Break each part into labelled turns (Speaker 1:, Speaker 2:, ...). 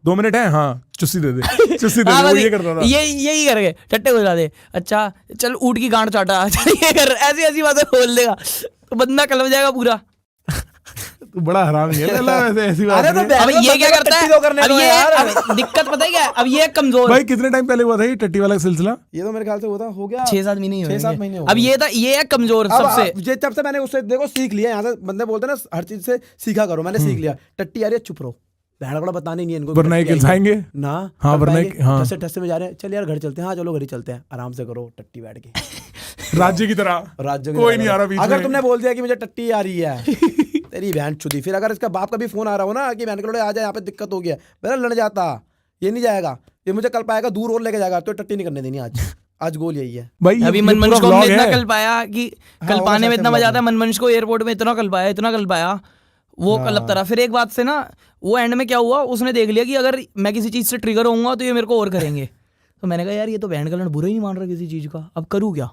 Speaker 1: 2 minute है, हाँ चुस्सी दे दे, चुस्सी दे दे, वो ये करता था।
Speaker 2: यही करके टट्टे को दे, अच्छा चल ऊँट की गांड चाटा, ये कर, ऐसी ऐसी बातें बोल देगा तो बंदा कलप जाएगा पूरा।
Speaker 1: तू बड़ा हरामी है वैसे, ऐसी बात
Speaker 3: अरे तो
Speaker 1: नहीं है।
Speaker 2: अब ये क्या करता है, अब ये अब दिक्कत पता है क्या, अब ये कमजोर।
Speaker 1: भाई कितने टाइम पहले हुआ था ये टट्टी वाला सिलसिला?
Speaker 3: ये तो मेरे ख्याल से हो गया
Speaker 2: 6-7 महीने ही हुए
Speaker 3: 6-7 महीने हो
Speaker 2: अब
Speaker 3: गए।
Speaker 2: ये था, ये है कमजोर सबसे।
Speaker 3: ये जब से मैंने उससे देखो सीख लिया, यहाँ से बंदे बोलते हैं ना हर चीज से सीखा करो, मैंने सीख लिया। टट्टी आ रही है चुप रहो, बहन बड़ा बताने नहीं है इनको,
Speaker 1: वरना एक खाएंगे
Speaker 3: ना।
Speaker 1: हाँ वरना हाँ
Speaker 3: टस्से टस्से में जा रहे हैं, चल यार घर चलते हैं, हाँ चलो घर ही चलते हैं, आराम से करो टट्टी बैठ के
Speaker 1: राज्य की तरह,
Speaker 3: राज्य
Speaker 1: कोई नहीं आ रहा बीच में।
Speaker 3: अगर तुमने बोल दिया कि मुझे टट्टी आ रही है तेरी बहन चुदी, फिर अगर इसका बाप का भी फोन आ रहा हो ना कि बहन के आ जाए यहाँ पे दिक्कत हो गया, मेरा लड़ जाता, ये नहीं जाएगा, ये मुझे कल पाएगा दूर और लेके जाएगा, तो टट्टी नहीं करने देनी आज गोल यही है
Speaker 1: भाई।
Speaker 2: अभी मनमंच को हमने इतना कल पाया कि कल पाने में इतना मजा आता है, मनमंच को एयरपोर्ट में इतना कल पाया वो कलपता रहा। फिर एक बात से ना वो एंड में क्या हुआ, उसने देख लिया कि अगर मैं किसी चीज से ट्रिगर होऊंगा तो ये मेरे को और करेंगे। तो मैंने कहा यार ये तो बहन का लड़ बुरा ही नहीं मान रहा किसी चीज का, अब करूँ क्या।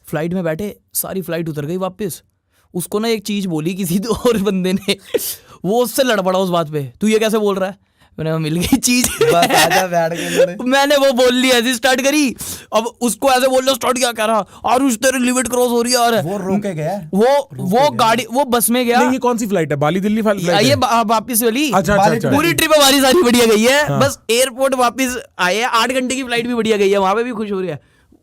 Speaker 2: फ्लाइट में बैठे, सारी फ्लाइट उतर गई वापस। उसको ना एक चीज बोली किसी तो और बंदे ने, वो उससे लड़ पड़ा उस बात पे, तू ये कैसे बोल रहा है। मैंने मिल गई चीज मैंने वो बोल लिया, ऐसी स्टार्ट करी। अब उसको ऐसे बोलना स्टार्ट किया, कह रहा आरुष तेरी लिमिट क्रॉस हो रही है। और
Speaker 3: वो रोके गया,
Speaker 2: वो गाड़ी, वो बस में गया।
Speaker 1: ये कौन सी फ्लाइट है, बाली दिल्ली फ्लाइट है?
Speaker 2: ये वापिस वाली।
Speaker 1: अच्छा।
Speaker 2: पूरी ट्रिप हमारी सारी बढ़िया गई है, बस एयरपोर्ट वापस आए, 8 घंटे की फ्लाइट भी बढ़िया गई है, वहां पे भी खुश हो रही है।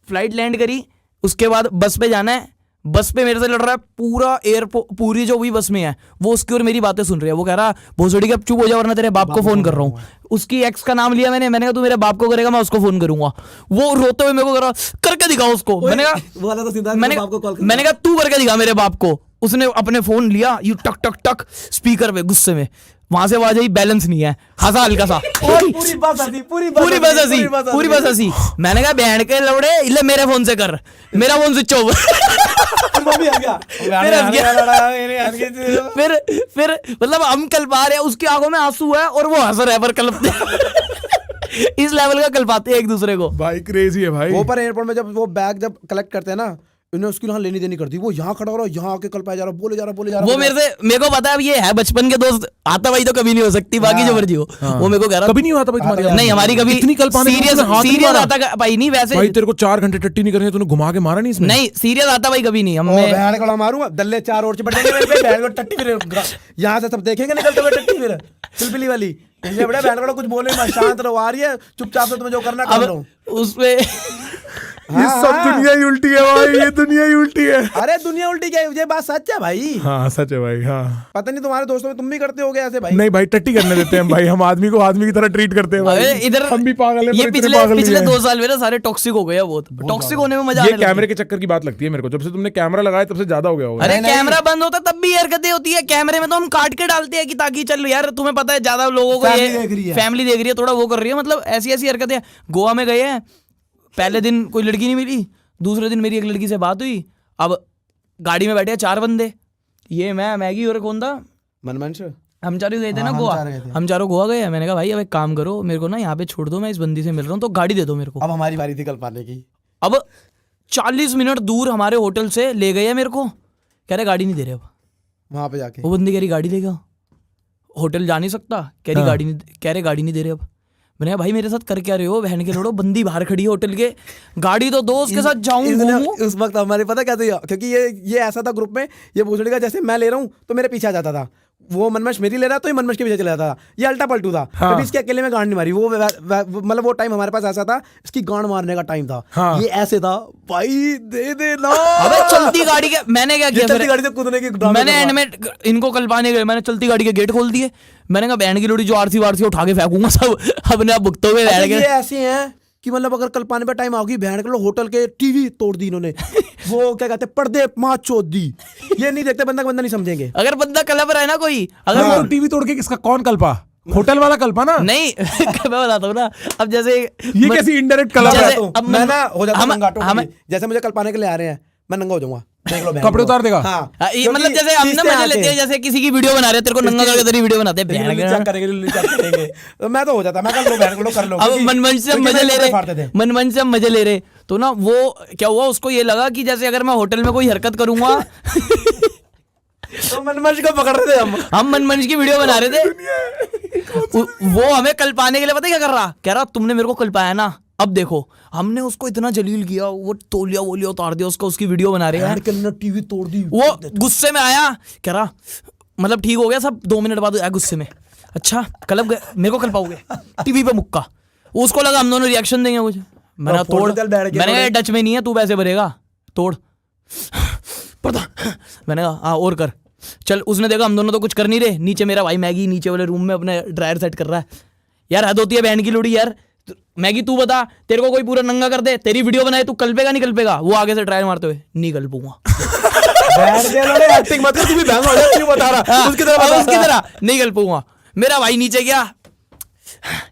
Speaker 2: फ्लाइट लैंड करी, उसके बाद बस पे जाना है, बस पे मेरे से लड़ रहा है पूरा एयरपोर्ट, पूरी जो भी बस में है वो उसकी और मेरी बातें सुन रही है। वो कह रहा भोसड़ी के अब चुप हो जा वरना तेरे बाप को फोन कर रहा हूँ। उसकी एक्स का नाम लिया मैंने कहा तू मेरे बाप को करेगा मैं उसको फोन करूंगा। वो रोते हुए मेरे को कह रहा करके दिखाओ उसको। मैंने कहा तू करके दिखा मेरे बाप को। उसने अपने फोन लिया, यू टक टक टक स्पीकर पे, गुस्से में वहां से आवाज आई बैलेंस नहीं है, हंसा हल्का सा, पूरी बस हंसी। मैंने कहा बैंड के लौड़े इले मेरे फोन से कर, मेरा फोन स्विच ऑफ। फिर मतलब हम कल पा रहे हैं, उसकी आंखों में आंसू है और वो हंस रहे पर कलपते इस लेवल का कलपाते हैं एक दूसरे को।
Speaker 1: भाई क्रेजी है भाई।
Speaker 3: वो पर एयरपोर्ट में जब वो बैग जब कलेक्ट करते हैं ना, इन्हें उसकी यहाँ लेनी देनी करती, वो यहाँ खड़ा हो रहा, यहाँ आके कल पाया जा रहा, बोले जा रहा।
Speaker 2: वो मेरे को पता है, अब ये है बचपन के दोस्त, आता भाई तो कभी नहीं हो सकती, बाकी जो मर्जी हो। वो मेरे को कह रहा
Speaker 1: कभी नहीं हुआ था भाई तुम्हारी?
Speaker 2: नहीं हमारी कभी
Speaker 1: इतनी कल पाने
Speaker 2: सीरियस आता भाई नहीं। वैसे
Speaker 1: भाई तेरे को 4 घंटे टट्टी नहीं करनी, तूने घुमा के मारा नहीं इसमें?
Speaker 2: नहीं सीरियस आता भाई कभी नहीं।
Speaker 3: बहन को मारूंगा दल्ले 4 और चिपट जाएंगे मेरे पे, बहन को टट्टी फिर यहाँ से सब देखेंगे निकलते हुए टट्टी, फिर पिलपिली वाली बड़े बहन को कुछ बोले मत, शांत रहो, आ रही है चुपचाप से, तुम्हें जो करना कर लो।
Speaker 2: उसपे
Speaker 1: ये सब दुनिया ही उल्टी है भाई, ये दुनिया ही उल्टी है।
Speaker 3: अरे दुनिया उल्टी क्या है, ये बात सच है भाई।
Speaker 1: हाँ सच है भाई। हाँ
Speaker 3: पता नहीं तुम्हारे दोस्तों में तुम भी करते होगे ऐसे भाई?
Speaker 1: नहीं भाई टट्टी करने देते हैं भाई, हम आदमी को आदमी की तरह ट्रीट करते हैं भाई।
Speaker 2: इधर
Speaker 1: हम भी पागल हैं,
Speaker 2: ये पिछले 2 साल में ना सारे टॉक्सिक हो गए हैं। बहुत टॉक्सिक होने में मजा।
Speaker 1: ये कैमरे के चक्कर की बात लगती है मेरे को, जब से तुमने कैमरा लगाया तब से ज्यादा हो गया होगा।
Speaker 2: अरे कैमरा बंद होता तब भी हरकतें होती है, कैमरे में तो हम काट के डालते हैं कि ताकि चल यार तुम्हें पता है ज्यादा लोगों को ये फैमिली देख रही है, थोड़ा वो कर रही है, मतलब ऐसी ऐसी हरकतें। गोवा में गए हैं, पहले दिन कोई लड़की नहीं मिली, दूसरे दिन मेरी एक लड़की से बात हुई। अब गाड़ी में बैठे 4 बंदे, ये मैं मैगी और कौन था
Speaker 3: मनमंच,
Speaker 2: हम चारों गए थे ना गोवा। हम चारों गोवा गए। मैंने कहा भाई अब एक काम करो, मेरे को ना यहाँ पे छोड़ दो, मैं इस बंदी से मिल रहा हूँ, तो गाड़ी दे दो मेरे को।
Speaker 3: अब हमारी बारी थी कल पाने की।
Speaker 2: अब 40 मिनट दूर हमारे होटल से ले गए मेरे को, कह रहे गाड़ी नहीं दे रहे। अब
Speaker 3: वहां पे जाके
Speaker 2: वो बंदी कह रही गाड़ी देगा, होटल जा नहीं सकता, कह रही गाड़ी नहीं, कह रहे गाड़ी नहीं दे रहे। अब मैंने कहा भाई मेरे साथ कर क्या रहे हो, बहन के लोड़ो, बंदी बाहर खड़ी है होटल के, गाड़ी तो दो, उसके साथ जाऊं।
Speaker 3: उस वक्त हमारे पता क्या था, क्योंकि ये ऐसा था ग्रुप में, ये भोसड़ी का जैसे मैं ले रहा हूँ तो मेरे पीछे आ जाता था, वो मनमश मेरी ले रहा तो ये मनमश के पीछे चला जाता था, ये अल्टा पलटू था।
Speaker 1: हाँ।
Speaker 3: कभी इसके अकेले में गांड नहीं मारी, वो मतलब वो टाइम हमारे पास ऐसा था, इसकी गांड मारने का टाइम था।
Speaker 1: हाँ।
Speaker 3: ये ऐसे था भाई दे दे ना।
Speaker 2: अबे चलती गाड़ी के मैंने क्या किया,
Speaker 3: चलती गाड़ी से कूदने की
Speaker 2: मैंने एंड में इनको कल पाने गए, मैंने चलती गाड़ी के गेट खोल दिए। मैंने कहा बहन की लोड़ी जो आरसी वारसी उठा के फेंकूंगा सब, अपने आप भुगतोगे।
Speaker 3: ये ऐसे हैं कि मतलब अगर कल पाने पे टाइम आओगी, बहन के लोग होटल के टीवी तोड़ दी इन्होंने, वो क्या कहते हैं पर्दे माँ चोद दी, ये नहीं देखते, बंदा नहीं समझेंगे।
Speaker 2: अगर बंदा कलप रहा है ना कोई, अगर
Speaker 1: वो टीवी तोड़ के किसका कौन कल्पा, होटल वाला कल्पा ना? नहीं
Speaker 2: मैं बताता हूँ ना, अब जैसे
Speaker 1: ये कैसी इनडायरेक्ट कल्प है?
Speaker 3: अब मैं ना हो जाता नंगा, जैसे मुझे कल पाने के लिए आ रहे हैं, मैं नंगा हो जाऊंगा,
Speaker 1: कपड़े उतार देगा।
Speaker 3: हाँ,
Speaker 2: मतलब जैसे हम ना मजे लेते हैं, जैसे किसी की वीडियो बना रहे हैं, तेरे को नंगा करके तेरी वीडियो बनाते हैं,
Speaker 3: करेंगे तो मैं तो हो जाता, मैं कर लो।
Speaker 2: अब मनमंच से हम मजे ले रहे तो ना, वो क्या हुआ, उसको ये लगा कि जैसे अगर मैं होटल में कोई हरकत करूंगा
Speaker 3: तो मनमर्जी को पकड़ रहे थे
Speaker 2: हम मनमंच की वीडियो बना रहे थे। वो हमें कल पाने के लिए पता है क्या कर रहा, कह रहा तुमने मेरे को कल पाया ना, अब देखो। हमने उसको इतना जलील किया, वो तौलिया वोलिया उतार दिया उसका, उसकी वीडियो बना रहे हैं।
Speaker 3: टीवी तोड़ दी।
Speaker 2: वो गुस्से में आया, कह रहा मतलब ठीक हो गया सब, 2 मिनट बाद आया गुस्से में, अच्छा कल मेरे को कल पाओगे, टीवी पे मुक्का। उसको लगा हम दोनों रिएक्शन देंगे कुछ, मैंने तोड़, मैंने कहा डच में नहीं है तू पैसे भरेगा, तोड़ पता। मैंने कहा हाँ और कर चल। उसने देखा हम दोनों तो कुछ कर नहीं रहे, नीचे मेरा भाई मैगी नीचे वाले रूम में अपने ड्रायर सेट कर रहा है। यार हद होती है बहन की लोड़ी यार। मैगी तू बता, तेरे को कोई पूरा नंगा कर दे, तेरी वीडियो बनाए, तू कल पेगा नहीं कल पेगा? वो आगे से ड्रायर मारते हुए नहीं कल पूंगा।
Speaker 3: एक्टिंग मत कर, तू भी बहन हो जा, क्यों बता रहा उसकी
Speaker 2: तरह नहीं कल पूंगा। मेरा भाई नीचे गया,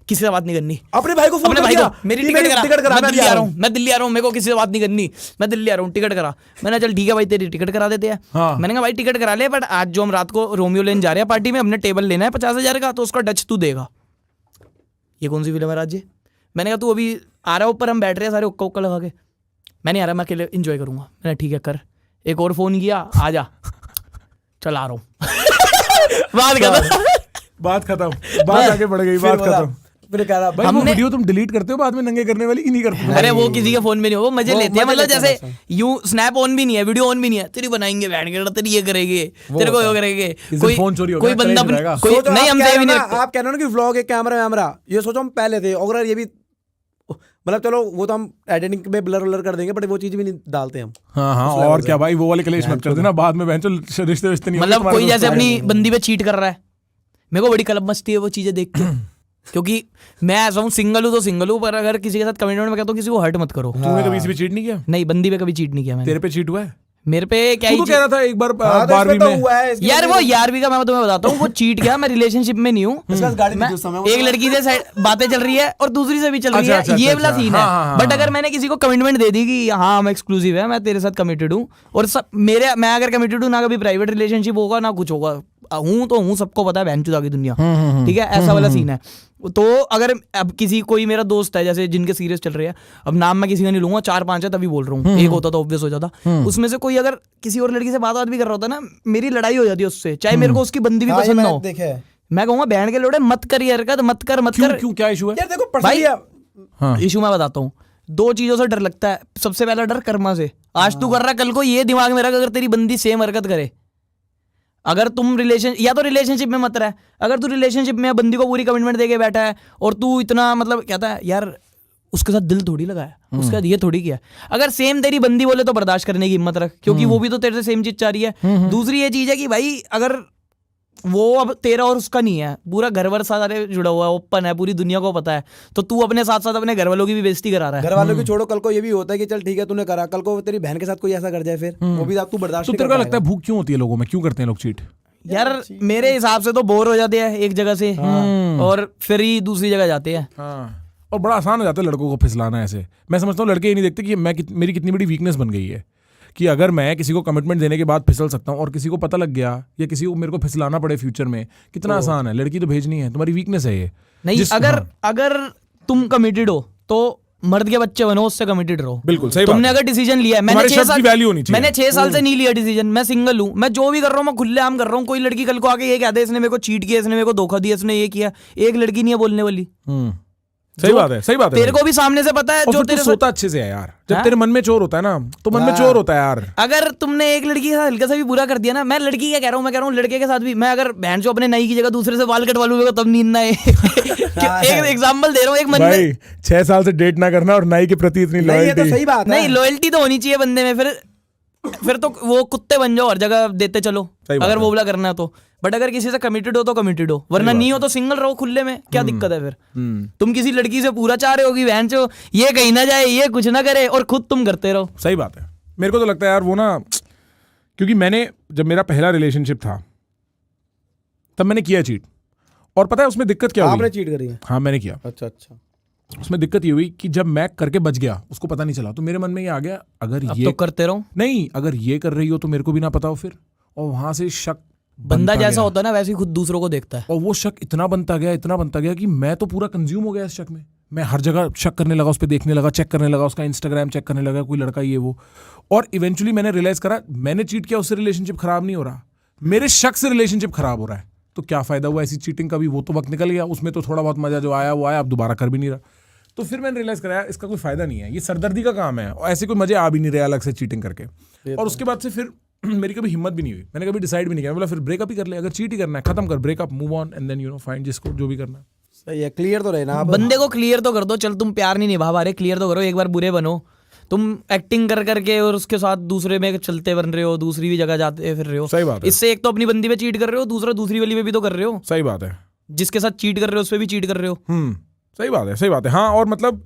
Speaker 2: किसी से बात नहीं करनी।
Speaker 3: अपने भाई को फोन
Speaker 2: अपने भाई
Speaker 3: किया,
Speaker 2: को मेरी टिकट करा, मैं दिल्ली आ रहा हूँ, मैं दिल्ली आ रहा हूँ, मेरे को किसी से बात नहीं करनी, मैं दिल्ली आ रहा हूँ, टिकट करा। मैंने चल ठीक है भाई तेरी टिकट करा देते हैं। मैंने कहा भाई टिकट करा ले, बट आज जो हम रात को रोमियो लेने जा रहे हैं पार्टी में, हमने टेबल लेना है 50,000 का, तो उसका डच तू देगा। ये कौन सी फिल्म है राज्य? मैंने कहा तू अभी आ रहा है ऊपर, हम बैठ रहे हैं सारे उक्का उक्का लगा के। मैं नहीं आ रहा, मैं अकेले इंजॉय करूंगा। मैंने ठीक है कर। एक और फोन किया, आ जा, चल आ रहा हूँ।
Speaker 1: बात खत्म, बात आगे बढ़ गई, बात खत्म।
Speaker 3: फिर कह रहा
Speaker 1: भाई वो वीडियो तुम डिलीट करते हो बाद में नंगे करने वाली, कि नहीं करते?
Speaker 2: अरे वो किसी के फोन में नहीं, वो मजे लेते हैं, मतलब जैसे यूं स्नैप ऑन भी नहीं है, वीडियो ऑन भी नहीं है, तेरी बनाएंगे बैठ के, तेरी ये करेंगे, तेरे को ये करेंगे, कोई बंदा नहीं, हम सेव नहीं रखते।
Speaker 3: आप कह रहे हो ना कि व्लॉग एक कैमरा, ये सोचो हम पहले थे, अगर ये भी मतलब चलो वो तो हम एडिटिंग में ब्लर व्लर कर देंगे, बट वो चीज भी नहीं डालते हम।
Speaker 1: हाँ और क्या भाई, वो वाले कलेश मत कर देना बाद में, रिश्ते रिश्ते नहीं।
Speaker 2: मतलब कोई जैसे अपनी बंदी पे चीट कर रहा है, मेरे को बड़ी कलब मचती है वो चीजें देख के, क्योंकि मैं ऐसा हूँ सिंगल हूँ तो सिंगल हूँ, पर अगर किसी के साथ कमिटमेंट में कहता हूँ किसी को हर्ट मत करो।
Speaker 1: तूने कभी इसी पे चीट नहीं किया?
Speaker 2: नहीं, बंदी पे कभी चीट नहीं किया मैंने।
Speaker 1: तेरे पे चीट हुआ है?
Speaker 2: मेरे पे क्या
Speaker 1: तू तो कह रहा था एक बार 12वीं में।
Speaker 2: यार वो 11वीं का मैं तुम्हें बताता हूँ, वो चीट गया, मैं रिलेशनशिप में नहीं हूँ। एक लड़की से बातें चल रही है और दूसरी से भी चल रही है, ये वाला सीन है। बट अगर मैंने किसी को कमिटमेंट दे दी कि हाँ हम एक्सक्लूसिव है, मैं तेरे साथ कमिटेड हूँ, और सब मेरे, मैं अगर कमिटेड हूँ, ना कभी प्राइवेट रिलेशनशिप होगा ना कुछ होगा, हूँ तो हूँ, सबको पता है बहनचोद की दुनिया, ठीक है, ऐसा वाला सीन है। तो अगर अब किसी कोई मेरा दोस्त है जैसे जिनके सीरियस चल रहे हैं, अब नाम मैं किसी का नहीं लूंगा, 4-5 है तभी बोल रहा हूँ, एक होता तो ऑब्वियस हो जाता, उसमें से कोई अगर किसी और लड़की से बात भी कर रहा होता ना, मेरी लड़ाई हो जाती है उससे, चाहे मेरे को उसकी बंदी भी पसंद ना हो। मैं कहूंगा बहन के लोड़े मत कर ये हरकत, मत कर।
Speaker 1: क्यों, क्या इशू है?
Speaker 2: भाई इशू मैं बताता हूँ, 2 चीजों से डर लगता है। सबसे पहला डर कर्मा से, आज तू कर रहा कल को ये दिमाग में रख, अगर तेरी बंदी सेम हरकत करे, अगर तुम रिलेशनशिप में मत रह, अगर तू रिलेशनशिप में बंदी को पूरी कमिटमेंट देके बैठा है और तू इतना मतलब कहता है यार उसके साथ दिल थोड़ी लगाया, उसके साथ ये थोड़ी किया, अगर सेम तेरी बंदी बोले तो बर्दाश्त करने की हिम्मत रख, क्योंकि वो भी तो तेरे से सेम चीज चाह रही है। दूसरी ये चीज है कि भाई अगर वो अब तेरा और उसका नहीं है, पूरा घर वर सारे जुड़ा हुआ है, ओपन है, पूरी दुनिया को पता है, तो तू अपने साथ साथ अपने घर वालों की भी बेइज्जती करा रहा है।
Speaker 3: घर वालों की छोड़ो, कल को ये भी होता है कि चल ठीक है तूने करा, कल को तेरी बहन के साथ कोई ऐसा कर जाए, फिर वो भी तू बर्दाश्त नहीं कर पाएगा। तो
Speaker 1: तेरे को लगता है भूख क्यों होती है लोगों में, क्यों करते हैं लोग चीट?
Speaker 2: यार मेरे हिसाब से तो बोर हो जाते हैं एक जगह से, और फिर ही दूसरी जगह जाते हैं।
Speaker 1: और बड़ा आसान हो जाता है लड़कों को फिसलाना ऐसे। मैं समझता हूँ लड़के ये नहीं देखते कि मेरी कितनी बड़ी वीकनेस बन गई है, कि अगर मैं किसी को कमिटमेंट देने के बाद फिसल सकता हूँ और किसी को पता लग गया या किसी को मेरे को फिसलाना पड़े फ्यूचर में, कितना आसान है। लड़की तो भेजनी है, तुम्हारी वीकनेस है ये
Speaker 2: नहीं। अगर तुम कमिटेड हो तो मर्द के बच्चे बनो, उससे कमिटेड रहो।
Speaker 1: बिल्कुल सही
Speaker 2: तुमने अगर डिसीजन लिया है, मैंने 6 साल से नहीं लिया डिसीजन, मैं सिंगल हूँ, मैं जो भी कर रहा हूँ मैं खुलेआम कर रहा हूँ। कोई लड़की कल को आके ये कहते इसने मेरे को चीट किया, इसने मेरे को धोखा दिया, इसने ये किया, एक लड़की नहीं है बोलने वाली।
Speaker 1: सही बात है, सही बात है।
Speaker 2: तेरे को भी सामने से पता है जो तेरे
Speaker 1: सोता अच्छे से है यार, जब तेरे मन में चोर होता है ना, तो मन में चोर होता है यार।
Speaker 2: अगर तुमने एक लड़की के साथ हल्का सा भी बुरा कर दिया ना, मैं लड़की क्या कह रहा हूँ, मैं कह रहा हूँ लड़के के साथ भी, मैं अगर बहन जो अपने नाई की जगह दूसरे से बाल कटवा लूंगा तब नींद ना आए। एक एग्जांपल दे रहा हूँ, एक मन में
Speaker 1: 6 साल से डेट ना करना और नाई के प्रति इतनी लॉयल्टी।
Speaker 3: सही बात है,
Speaker 2: नहीं लॉयल्टी तो होनी चाहिए बंदे में, फिर तो वो कुत्ते बन जाओ हर जगह देते चलो, अगर वो वाला करना है तो। बट अगर किसी से कमिटेड हो तो कमिटेड हो, वरना नहीं हो तो सिंगल रहो खुले में, क्या दिक्कत है फिर? तुम किसी लड़की से पूरा चाह रहे हो कि बहन चो ये कहीं ना जाए, ये कुछ ना करे, और खुद तुम करते रहो।
Speaker 1: सही बात है। मेरे को तो लगता है यार वो ना, क्योंकि मैंने जब मेरा पहला रिलेशनशिप था तब मैंने किया चीट, और पता है उसमें दिक्कत क्या हुई?
Speaker 3: आपने चीट करी है?
Speaker 1: हाँ मैंने किया।
Speaker 3: अच्छा।
Speaker 1: उसमें दिक्कत ये हुई कि जब मैं करके बच गया, उसको पता नहीं चला, तो मेरे मन में ये आ गया अगर ये
Speaker 2: तो करते रहो,
Speaker 1: नहीं अगर ये कर रही हो तो मेरे को भी ना पता हो फिर, और वहां से शक
Speaker 2: बंदा जैसा होता है ना वैसे ही खुद दूसरों को देखता है,
Speaker 1: और वो शक इतना बनता गया कि मैं तो पूरा कंज्यूम हो गया इस शक में। मैं हर जगह शक करने लगा, उस पर देखने लगा, चेक करने लगा, उसका इंस्टाग्राम चेक करने लगा, कोई लड़का ये वो, और इवेंचुअली मैंने रियलाइज करा मैंने चीट किया, उससे रिलेशनशिप खराब नहीं हो रहा, मेरे शक से रिलेशनशिप खराब हो रहा है, तो क्या फायदा हुआ ऐसी चीटिंग का भी? वो तो वक्त निकल गया, उसमें तो थोड़ा बहुत मजा जो आया वो आया, अब दोबारा कर भी नहीं रहा। तो फिर मैंने रियलाइज कराया इसका कोई फायदा नहीं है, ये सरदर्दी का काम है और ऐसे कोई मजे आ भी नहीं रहे अलग से चीटिंग करके। और उसके बाद से फिर मेरी कभी हिम्मत भी नहीं हुई, मैंने कभी डिसाइड भी नहीं किया, बोला फिर ब्रेकअप ही कर ले, अगर चीट ही करना है खत्म कर, breakup, move on and then find जिसको जो भी करना है।
Speaker 3: सही है, क्लियर तो रहे ना आप।
Speaker 2: बंदे को क्लियर तो कर दो, चल तुम प्यार नहीं निभा पा रहे, क्लियर तो करो, एक बार बुरे बनो। तुम एक्टिंग कर करके और उसके साथ दूसरे में चलते बन रहे हो, दूसरी भी जगह जाते फिर रहे हो।
Speaker 1: सही बात है,
Speaker 2: इससे एक तो अपनी बंदी पे चीट कर रहे हो, दूसरा दूसरी वाली पे भी तो कर रहे हो।
Speaker 1: सही बात है,
Speaker 2: जिसके साथ चीट कर रहे हो उस पे भी चीट कर रहे हो।
Speaker 1: सही बात है, सही बात है। हाँ, और मतलब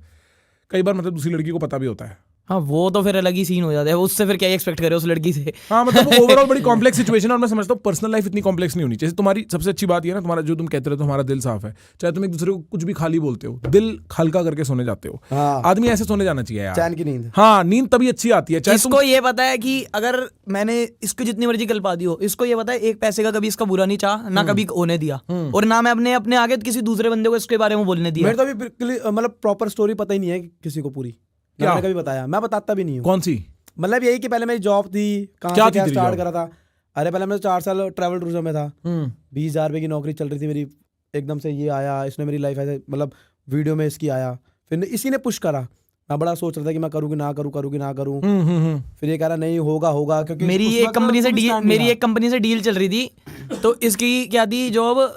Speaker 1: कई बार मतलब दूसरी लड़की को पता भी होता है।
Speaker 2: हाँ, वो तो फिर अलग ही सीन हो जाता है, उससे फिर क्या एक्सपेक्ट करे उस लड़की से।
Speaker 1: हाँ, मतलब ओवरऑल बड़ी कॉम्प्लेक्स सिचुएशन है और मैं समझता हूँ पर्सनल लाइफ इतनी कॉम्प्लेक्स नहीं होनी चाहिए। तुम्हारी सबसे अच्छी बात ये है ना, तुम्हारा जो तुम कहते रहे हो तुम्हारा दिल साफ है, चाहे तुम एक दूसरे को कुछ भी खाली बोलते हो, दिल हल्का करके सोने जाते हो।
Speaker 3: हाँ,
Speaker 1: आदमी ऐसे सोने जाना चाहिए यार,
Speaker 3: चैन की नींद।
Speaker 1: हाँ, नींद तभी अच्छी आती है। चाहे
Speaker 2: इसको ये पता है कि अगर मैंने इसको जितनी मर्जी कल्पा दी हो, इसको ये पता है एक पैसे का कभी इसका बुरा नहीं चाहा, ना कभी होने दिया, और ना मैं अपने अपने आगे किसी दूसरे बंदे को इसके बारे में बोलने दिया।
Speaker 3: मेरे तो अभी मतलब प्रॉपर स्टोरी पता ही नहीं है किसी को पूरी,
Speaker 1: क्या?
Speaker 3: मैंने कभी बताया, मैं बताता भी नहीं हूँ।
Speaker 1: कौन सी?
Speaker 3: मतलब यही कि पहले मेरी जॉब थी, कहाँ
Speaker 1: क्या
Speaker 3: से
Speaker 1: थी
Speaker 3: क्या
Speaker 1: तेरी
Speaker 3: स्टार्ट
Speaker 1: job?
Speaker 3: करा था। अरे पहले मैं 4 साल ट्रैवल टूरिज्म में था, 20,000 रुपये की नौकरी चल रही थी मेरी, एकदम से ये आया, इसने मेरी लाइफ ऐसे मतलब वीडियो में इसकी आया, फिर इसी ने पुश करा। मैं बड़ा सोच रहा था कि मैं करूँ कि ना करूँ, करूँ कि ना करूँ, फिर ये कह रहा नहीं होगा होगा, क्योंकि
Speaker 2: मेरी
Speaker 3: उस
Speaker 2: एक
Speaker 3: वक्त
Speaker 2: कंपनी से
Speaker 3: कोई
Speaker 2: डील
Speaker 3: stand नहीं
Speaker 2: मेरी
Speaker 3: था।
Speaker 2: एक कंपनी से डील चल रही थी, तो इसकी क्या थी जॉब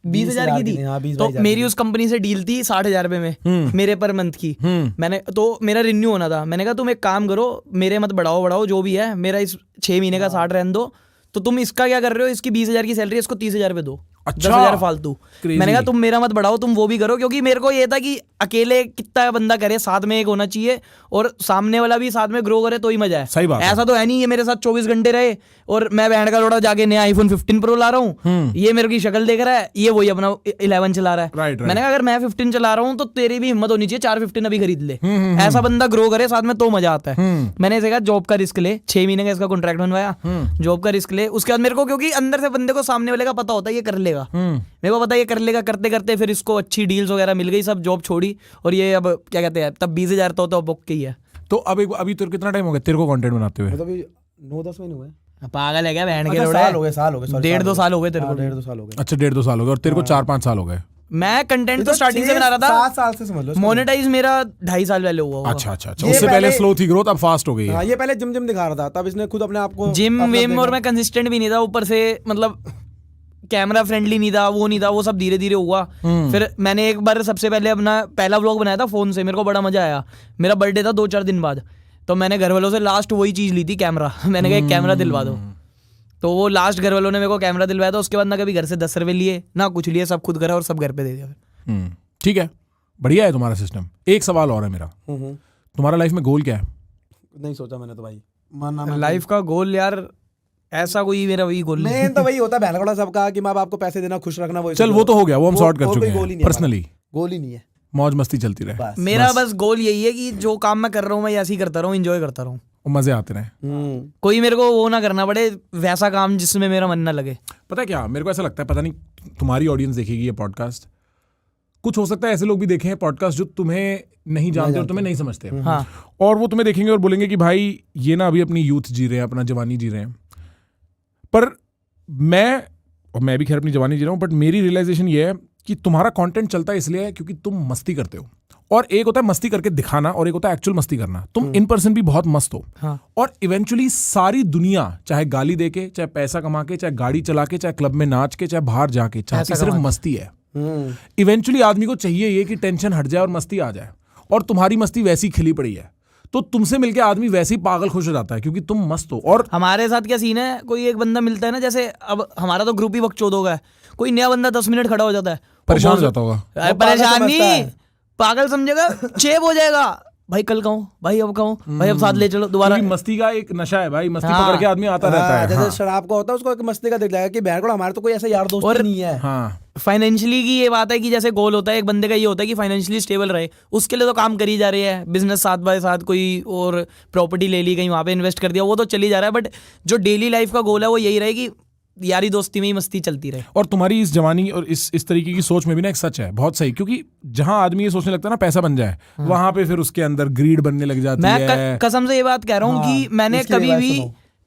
Speaker 2: 20,000 की थी।
Speaker 3: हाँ, 20,000
Speaker 2: तो
Speaker 3: की
Speaker 2: मेरी उस कंपनी से डील थी 60,000 रुपए में मेरे पर मंथ की। मैंने तो मेरा रिन्यू होना था, मैंने कहा तुम एक काम करो, मेरे मत बढ़ाओ जो भी है, मेरा इस 6 महीने का 60 रहने दो। तो तुम इसका क्या कर रहे हो, इसकी 20,000 की सैलरी, इसको 30,000 रुपए दो,
Speaker 1: अच्छा,
Speaker 2: 10,000 फालतू।
Speaker 1: crazy।
Speaker 2: मैंने कहा तुम मेरा मत बढ़ाओ, तुम वो भी करो, क्योंकि मेरे को ये था कि अकेले कितना बंदा करे, साथ में एक होना चाहिए और सामने वाला भी साथ में ग्रो करे तो ही मजा है।
Speaker 1: सही बात है।
Speaker 2: ऐसा तो है नहीं ये मेरे साथ 24 घंटे रहे और मैं बैंड का लोड़ा जाके नया iPhone 15 Pro ला रहा हूँ, ये मेरे की शक्ल देख रहा है, ये वही अपना 11 चला रहा है।
Speaker 1: Right, right।
Speaker 2: मैंने कहा अगर मैं 15 चला रहा हूँ तो तेरी भी हिम्मत होनी चाहिए 415 अभी खरीद ले। ऐसा बंदा ग्रो करे साथ में तो मजा आता है। मैंने ऐसे कहा जॉब का रिस्क ले, 6 महीने का इसका कॉन्ट्रैक्ट बनवाया, जॉब का रिस्क ले। उसके बाद मेरे को, क्योंकि अंदर से बंदे को सामने वाले का पता होता है ये कर लेगा, मेरे को पता है ये कर लेगा, करते करते फिर इसको अच्छी डील्स वगैरह मिल गई, सब जॉब छोड़ी, और ये अब क्या कहते हैं, तब 20,000 तो बुक की है।
Speaker 1: तो अब अभी तेरे कितना टाइम हो गया तेरे को कंटेंट बनाते हुए?
Speaker 3: मतलब 9-10 महीने हुए।
Speaker 2: पागल है क्या बैंड के
Speaker 3: अच्छा,
Speaker 2: लोड़ा?
Speaker 3: साल हो गए, sorry,
Speaker 2: 1.5-2 साल हो गए तेरे को।
Speaker 3: 1.5-2 साल हो गए।
Speaker 1: अच्छा, 1.5-2 साल हो गए और तेरे को 4-5 साल हो गए।
Speaker 2: मैं कंटेंट तो स्टार्टिंग से बना रहा था,
Speaker 3: 7 साल से समझ लो।
Speaker 2: मोनेटाइज मेरा 2.5 साल पहले हुआ होगा।
Speaker 1: अच्छा,
Speaker 3: ये
Speaker 1: उससे पहले
Speaker 3: पहले
Speaker 1: स्लो थी ग्रोथ, अब फास्ट हो गई है।
Speaker 3: हाँ, ये पहले जिम दिखा रहा था, तब इसने खुद अपने आप को
Speaker 2: जिम
Speaker 3: अपना
Speaker 2: विम, और
Speaker 3: देखा।
Speaker 2: मैं कंसिस्टेंट भी नहीं था, ऊपर से मतलब कैमरा फ्रेंडली नहीं था, वो नहीं था, वो सब धीरे धीरे हुआ। फिर मैंने एक बार सबसे पहले अपना पहला व्लॉग बनाया था फोन से, मेरे को बड़ा मजा आया। मेरा बर्थडे था 2-4 दिन बाद, तो मैंने घर वालों से लास्ट वही चीज ली थी, कैमरा। मैंने कहा एक कैमरा दिलवा दो, तो वो लास्ट घर वालों ने मेरे को कैमरा दिलवाया था। उसके बाद ना कभी घर से 10 रुपए लिए ना कुछ लिए, सब खुद करा और सब घर पे दे दिया।
Speaker 1: ठीक है, बढ़िया है तुम्हारा सिस्टम। एक सवाल और है मेरा, तुम्हारा लाइफ में गोल क्या है?
Speaker 3: नहीं सोचा मैंने तो भाई, मानना मैं
Speaker 2: लाइफ का गोल यार ऐसा कोई मेरा वही गोल नहीं।
Speaker 3: मेन तो वही होता है बहन सबका, कि माँ बाप को पैसे देना, खुश रखना।
Speaker 1: चल वो तो हो गया, वो हम सॉर्ट कर
Speaker 3: वो
Speaker 1: चुके
Speaker 3: कोई गोल ही
Speaker 1: हैं।
Speaker 3: नहीं है
Speaker 1: पर्सनली
Speaker 3: गोल ही नहीं है,
Speaker 1: मौज मस्ती चलती रहे,
Speaker 3: बस।
Speaker 2: मेरा बस गोल यही है कि जो काम मैं कर रहा हूँ मैं ऐसे ही करता रहूँ, एंजॉय करता रहूँ,
Speaker 1: और मजे आते रहे।
Speaker 2: कोई मेरे को वो ना करना पड़े, वैसा काम जिसमें मेरा मन ना लगे।
Speaker 1: पता है क्या, मेरे को ऐसा लगता है, पता नहीं तुम्हारी ऑडियंस देखेगी ये पॉडकास्ट, कुछ हो सकता है ऐसे लोग भी देखें पॉडकास्ट जो तुम्हें नहीं जानते और तुम्हें नहीं समझते,
Speaker 2: हाँ,
Speaker 1: और वो तुम्हें देखेंगे और बोलेंगे कि भाई ये ना अभी अपनी यूथ जी रहे हैं, अपना जवानी जी रहे हैं। पर मैं भी खैर अपनी जवानी जी रहा हूँ, बट मेरी रियलाइजेशन ये है कि तुम्हारा कंटेंट चलता है इसलिए है क्योंकि तुम मस्ती करते हो, और एक होता है मस्ती करके दिखाना और एक होता है एक्चुअल मस्ती करना। तुम इन पर्सन भी बहुत मस्त हो,
Speaker 2: हाँ।
Speaker 1: और इवेंचुअली सारी दुनिया, चाहे गाली दे के, चाहे पैसा कमा के, चाहे गाड़ी चला के, चाहे क्लब में नाच के, चाहे बाहर जाके, चाहती सिर्फ मस्ती है। इवेंचुअली आदमी को चाहिए ये कि टेंशन हट जाए और मस्ती आ जाए, और तुम्हारी मस्ती वैसी खिली पड़ी है, तो तुमसे मिलके आदमी वैसे ही पागल खुश हो जाता है क्योंकि तुम मस्त हो। और
Speaker 2: हमारे साथ क्या सीन है, कोई एक बंदा मिलता है ना, जैसे अब हमारा तो ग्रुप ही बकचोद हो गया है, कोई नया बंदा 10 मिनट खड़ा हो जाता है,
Speaker 1: परेशान हो जाता होगा।
Speaker 2: अरे परेशान नहीं, पागल समझेगा, चेप हो जाएगा, भाई कल कहूँ, भाई अब कहूँ, भाई अब साथ ले चलो दोबारा।
Speaker 1: क्योंकि मस्ती का एक नशा है भाई, मस्ती पकड़ के आदमी आता रहता है।
Speaker 3: जैसे शराब का होता है, उसको एक मस्ती का दिख जाएगा कि बहन को हमारे तो कोई ऐसा यार दोस्त ही नहीं है।
Speaker 1: हाँ,
Speaker 2: फाइनेंशियली की ये बात है कि जैसे गोल होता है एक बंदे का, ये होता है कि फाइनेंशियली स्टेबल रहे, उसके लिए तो काम करी जा रही है, बिजनेस साथ बाय साथ, कोई और प्रॉपर्टी ले ली, कहीं वहाँ पे इन्वेस्ट कर दिया, वो तो चली जा रहा है। बट जो डेली लाइफ का गोल है वो यही रहे कि यारी दोस्ती में ही मस्ती चलती रहे।
Speaker 1: और तुम्हारी इस जवानी और इस तरीके की सोच में भी ना एक सच है बहुत सही, क्योंकि जहां आदमी ये सोचने लगता है ना पैसा बन जाए, वहां पे फिर उसके अंदर ग्रीड बनने लग जाती है।
Speaker 2: मैं कसम से ये बात कह रहा हूँ कि मैंने कभी भी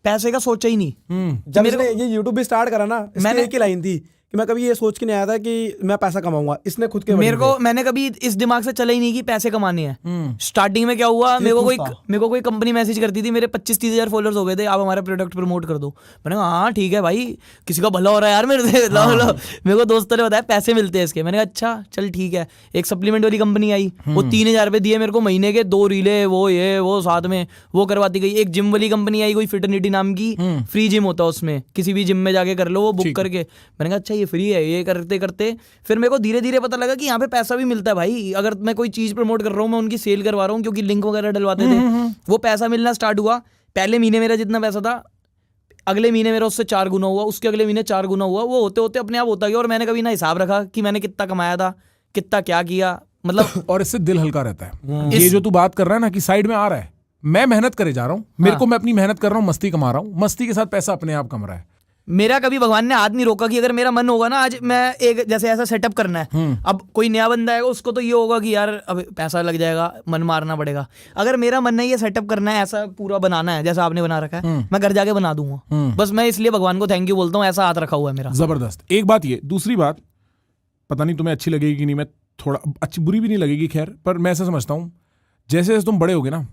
Speaker 2: पैसे का सोचा ही नहीं।
Speaker 3: जब इसने ये YouTube भी स्टार्ट करा ना, इसकी एक ही लाइन थी कि मैं कभी ये सोच के नहीं आया था कि मैं पैसा कमाऊंगा। इसने खुद के
Speaker 2: मैंने कभी इस दिमाग से चला ही नहीं कि पैसे कमाने हैं। स्टार्टिंग में क्या हुआ, मेरे को कोई कंपनी मैसेज करती थी, मेरे 25-30 हज़ार फॉलोअर्स हो गए थे, आप हमारा प्रोडक्ट प्रमोट कर दो। मैंने कहा हाँ ठीक है भाई, किसी का भला हो रहा है यार मेरे से, लो। मेरे को दोस्तों ने बताया पैसे मिलते हैं इसके। मैंने कहा अच्छा चल ठीक है। एक सप्लीमेंट वाली कंपनी आई, वो 3,000 रुपये दिए मेरे को महीने के, 2 रीले वो साथ में वो करवाती गई। एक जिम वाली कंपनी आई, कोई फिटनिटी नाम की, फ्री जिम होता है उसमें, किसी भी जिम में जाके कर लो वो बुक करके। मैंने कहा अच्छा ये फ्री है। ये करते करते फिर मेरे को धीरे धीरे पता लगा कि यहाँ पे पैसा भी मिलता है भाई। अगर मैं कोई चीज प्रमोट कर रहा हूँ, मैं उनकी सेल करवा रहा हूँ, क्योंकि लिंक वगैरह डलवाते थे, वो पैसा मिलना स्टार्ट हुआ। पहले महीने मेरा जितना पैसा था, अगले महीने मेरा उससे 4 गुना हुआ, उसके अगले महीने 4 गुना हुआ। वो होते होते अपने आप होता गया। और मैंने कभी ना हिसाब रखा कि मैंने कितना कमाया था, कितना क्या किया, मतलब
Speaker 1: और इससे दिल हल्का रहता है। ये जो तू बात कर रहा है ना कि साइड में आ रहा है, मैं मेहनत करे जा रहा हूँ, मेरे को मैं अपनी मेहनत कर रहा हूँ, मस्ती कमा रहा हूँ, मस्ती के साथ पैसा अपने आप कम रहा है।
Speaker 2: मेरा कभी भगवान ने हाथ नहीं रोका कि अगर मेरा मन होगा ना आज मैं एक जैसे ऐसा सेटअप करना है, अब कोई नया बंदा आएगा उसको तो ये होगा कि यार अब पैसा लग जाएगा, मन मारना पड़ेगा। अगर मेरा मन नहीं है सेटअप करना है, ऐसा पूरा बनाना है जैसा आपने बना रखा है, मैं घर जाके बना दूंगा। बस मैं इसलिए भगवान को थैंक यू बोलता हूँ, ऐसा हाथ रखा हुआ है मेरा।
Speaker 1: जबरदस्त। एक बात ये, दूसरी बात पता नहीं तुम्हें अच्छी लगेगी कि नहीं, मैं थोड़ा अच्छी बुरी भी नहीं लगेगी खैर, पर मैं ऐसा समझता हूँ जैसे जैसे तुम बड़े होगे ना,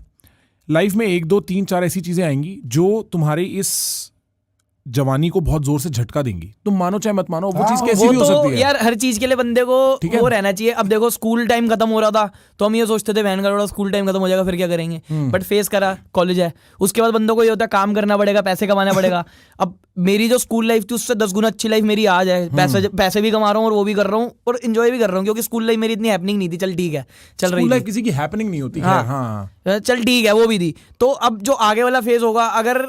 Speaker 1: लाइफ में 1, 2, 3, 4 ऐसी चीजें आएंगी जो तुम्हारी इस जवानी को बहुत जोर से झटका देंगी। तुम मानो चाहे मत मानो, वो चीज कैसी भी हो सकती है
Speaker 2: यार। हर चीज के लिए बंदे को वो रहना चाहिए। अब देखो स्कूल टाइम खत्म हो रहा था तो हम ये सोचते थे बहन का स्कूल टाइम खत्म हो जाएगा फिर क्या करेंगे, बट फेस करा, कॉलेज है, उसके बाद बंदों को ये होता है काम करना पड़ेगा, पैसे कमाना पड़ेगा। अब मेरी जो स्कूल लाइफ थी उससे 10 गुना अच्छी लाइफ मेरी आज है। पैसे भी कमा रहा हूँ और वो भी कर रहा हूँ और एंजॉय भी कर रहा हूँ, क्योंकि स्कूल लाइफ मेरी इतनी हैपनिंग नहीं थी। चल ठीक है, चल रही है,
Speaker 1: किसी की हैपनिंग नहीं होती।
Speaker 2: चल ठीक है, वो भी थी। तो अब जो आगे वाला फेज होगा, अगर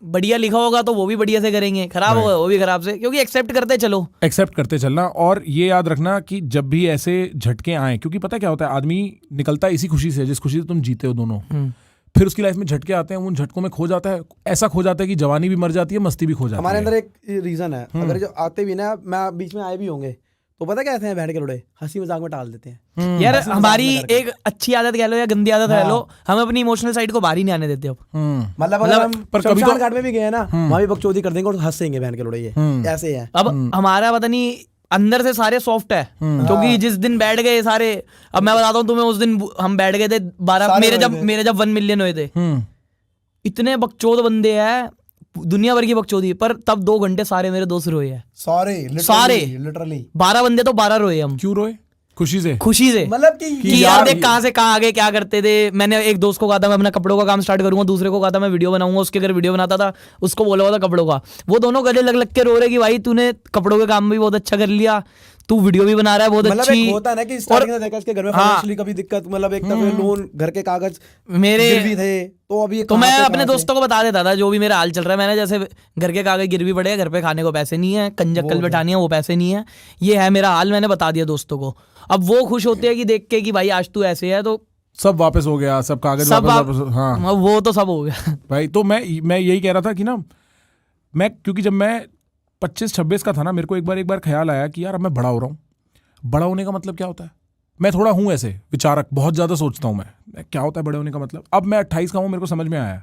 Speaker 2: बढ़िया लिखा होगा तो वो भी बढ़िया से करेंगे, खराब होगा वो भी खराब से, क्योंकि एक्सेप्ट करते चलना। और ये याद रखना कि जब भी ऐसे झटके आए, क्योंकि पता क्या होता है, आदमी निकलता है इसी खुशी से जिस खुशी से तुम जीते हो दोनों, फिर उसकी लाइफ में झटके आते हैं, उन झटकों में खो जाता है, ऐसा खो जाता है कि जवानी भी मर जाती है, मस्ती भी खो जाती है।
Speaker 3: हमारे अंदर एक रीजन है, अगर जो आते भी ना, मैं बीच में आए भी होंगे तो पता क्या कहते हैं, बैठ के लोड़े हंसी मजाक में टाल देते हैं।
Speaker 2: यार हमारी एक अच्छी आदत कह लो या गंदी आदत कह लो, हम अपनी इमोशनल साइड को बाहर ही नहीं आने देते अब।
Speaker 3: मतलब अगर हम शमशान घाट में भी गए ना, वहां भी बकचोदी कर देंगे और हंसेंगे बहन के लोड़े, ये ऐसे है।
Speaker 2: अब हमारा पता नहीं अंदर से सारे सॉफ्ट है, क्योंकि जिस दिन बैठ गए सारे, अब मैं बताता हूँ तुम्हें, उस दिन हम बैठ गए थे 12, मेरे जब 1 मिलियन हुए थे, इतने बकचोद बंदे हैं, दुनिया भर की बकचोदी, पर तब 2 घंटे सारे मेरे दोस्त रोए हैं, सारे लिटरली 12 बंदे तो 12 रोए हम।
Speaker 1: क्यों रोए? खुशी से
Speaker 3: मतलब
Speaker 2: कि यार देख कहाँ से कहाँ आगे क्या करते थे। मैंने एक दोस्त को कहा था मैं अपना कपड़ों का काम स्टार्ट करूंगा, दूसरे को कहा था मैं वीडियो बनाऊंगा, उसके घर वीडियो बनाता था, उसको बोला हुआ था कपड़ों का। वो दोनों गले लग के रो रहे कि भाई तूने कपड़ों का काम भी बहुत अच्छा कर लिया, तू वीडियो भी बना रहा है बहुत अच्छी।
Speaker 3: होता है ना कि स्टार्टिंग में देखा इसके घर में फाइनेंशियली कभी दिक्कत, मतलब एक तरफ लोन, घर के कागज
Speaker 2: मेरे
Speaker 3: गिरवी थे, तो अभी
Speaker 2: तो मैं अपने दोस्तों को बता देता था जो भी मेरा हाल चल रहा है। मैंने जैसे घर के कागज गिरवी पड़े, घर पे खाने को पैसे नहीं है, कंजक्कल बैठानी है वो पैसे नहीं है, ये है मेरा हाल, मैंने बता दिया दोस्तों को। अब वो खुश होते हैं कि देख के कि भाई आज तू ऐसे है, तो
Speaker 1: सब वापस हो गया, सब कागज वापस। हाँ
Speaker 2: वो तो सब हो गया
Speaker 1: भाई। तो मैं यही कह रहा था कि ना, मैं क्योंकि जब मैं 25-26 का था ना, मेरे को एक बार ख्याल आया कि यार अब मैं बड़ा हो रहा हूँ। बड़ा होने का मतलब क्या होता है? मैं थोड़ा हूँ ऐसे विचारक, बहुत ज़्यादा सोचता हूँ मैं क्या होता है बड़े होने का मतलब। अब मैं 28 का हूँ, मेरे को समझ में आया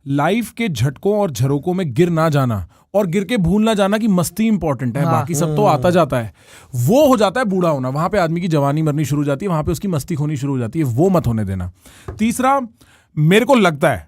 Speaker 1: लाइफ के झटकों और झरोकों में गिर ना जाना और गिर के भूल ना जाना कि मस्ती इंपॉर्टेंट है, बाकी सब तो आता जाता है। वो हो जाता है बूढ़ा होना, वहां पे आदमी की जवानी मरनी शुरू हो जाती है, वहां पे उसकी मस्ती खोनी शुरू हो जाती है, वो मत होने देना। तीसरा, मेरे को लगता है